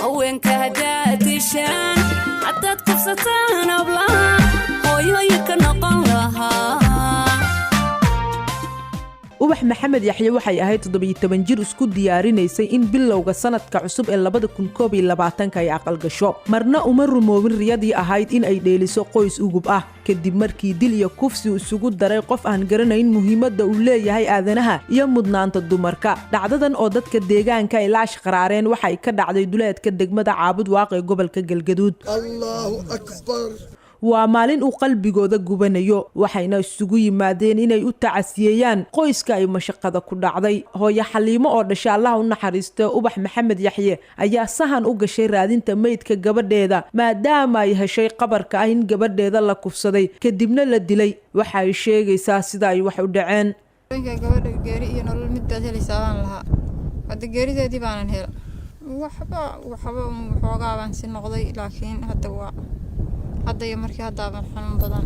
هوينك هداتشان حتى تقصتان أبلان هويك نقل لها ubax maxamed yaxye waxay ahayd 17 jir isku diyaarinaysay in bilowga sanadka cusub ee 2022 ay aqal gasho marna uma rumoobin riyadii ahayd in ay dheeliso qoys ugub ah kadib markii dil iyo kufsi isugu daray qof aan garanayn muhiimadda uu leeyahay aadanaha iyo mudnaanta dumarka dhacdadan oo dadka deegaanka ay laash qaraareen waxay ka dhacday duleedka degmada Caabud Waaq ee gobolka Galgaduud Allahu akbar waa maalin uu qalbigooda gubanayo waxayna isugu yimaadeen inay u tacasiyayaan qoyska ay mashaqada ku dhacday hooyo Xaliimo oo dhashay Allah u naxariisto ubax maxamed yaxye ayaa sahan u gashay raadinta meydka gabadheeda maadaama ay heshay qabarka ah in gabadheeda la kufsaday kadibna la dilay waxa ay sheegaysaa sida ay wax u dhaceen gabadha geeri iyo nolol mid baad helaysaa lahaa hada geerideedii baanan hel waxba xoogaa baan si noqday laakiin hadda markii hadda baan xanuun badan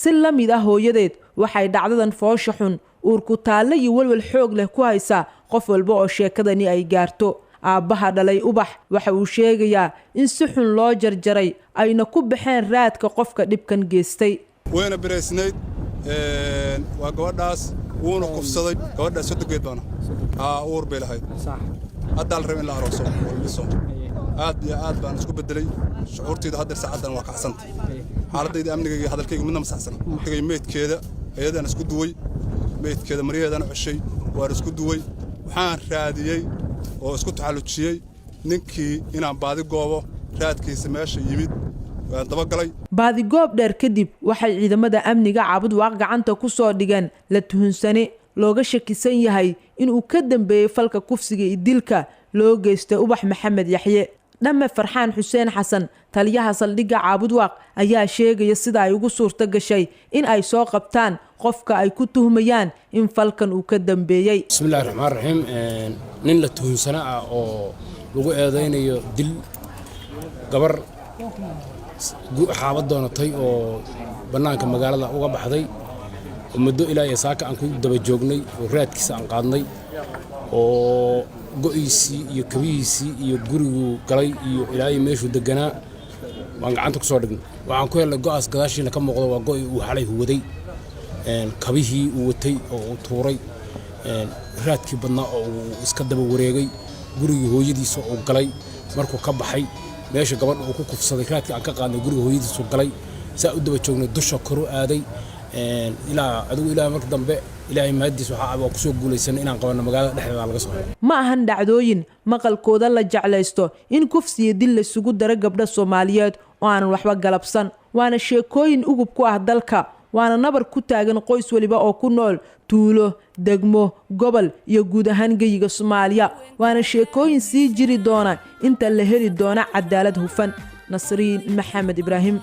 si la mid ah hooyadeed waxay dhacdadan foosha xun uurku taale iyo walwal xoog leh ku haysaa qof walba oo sheekadani ay gaarto aabbaha dhalay ubax waxa uu sheegayaa in si xun loo jarjaray ayna ku baxeen raadka qofka dhibkan geystay wayna bireysnayd waa gabadhaas wuuna kufsaday gabadhaas sodogeed baana uur bay lahayd hadda la rabin la arooso waliso aad iyo aad baan isku bedelay shucuurtayda hadda saacadan waa kacsantay xaaladayda amnigayga hadalkayga midna ma saxsan tagay meedkeeda ayadana isku duway meedkeeda mariyeedana cushay waa isku duway waxaan raadiyay oo isku taxalujiyay ninkii inaan baadi goobo raadkiisa meesha yimid waan daba galay baadi goob dheer kadib waxay ciidamada amniga Caabud Waaq gacanta ku soo dhigeen la tuhunsane looga shakisan yahay in uu ka dambeeyay falka kufsiga iyo dilka loo geystay ubax maxamed yaxye dhamme Farxaan Xuseen Xasan taliyaha saldhigga Caabud Waaq ayaa sheegaya sida ay ugu suurta gashay in ay soo qabtaan qofka ay ku tuhmayaan in falkan uu ka dambeeyay bismillaahir rahmaanir rahiim nin la tuhunsana oo lagu eedeynayo dil gabar xaabad doonatay oo banaanka magaalada uga baxday muddo ilaa iyo saaka aan ku daba joognay oo raadkiisa aan qaadnay oo go'aysi iyo kabihiisi iyo gurigu galay iyo ilaahay meeshu deganaa waan gacanta ku soo dhignay waxaan ku helay go'aas gadaashiina ka muuqdo waa go'ay uu xalay huwaday kabihii uu watay oo uu tuuray raadkii badnaa oo uu iska daba wareegay guriga hooyadiisa oo galay markuu ka baxay meesha gabadha uu ku kufsaday raadkii aan ka qaadnay guriga hooyadiisa galay saa u daba joognay dusha kor aaday ilaa marka dambe ilaahay maadiis waxa ku soo guulaysan inaan qabano magaalada dhexdeeda laga soo ma ahan dhacdooyin maqalkooda la jeclaysto in kufsiga dil la isugu daro gabdha Soomaaliyeed oo aan waxba galabsan waana sheekooyin ugub ku ah dalka waana nabar ku taagan qoys waliba oo ku nool tuulo degmo gobol iyo guud ahaan geyiga Soomaaliya waana sheekooyin sii jiri doona inta la heli doona cadaalad hufan Nasriin Maxamed Ibraahim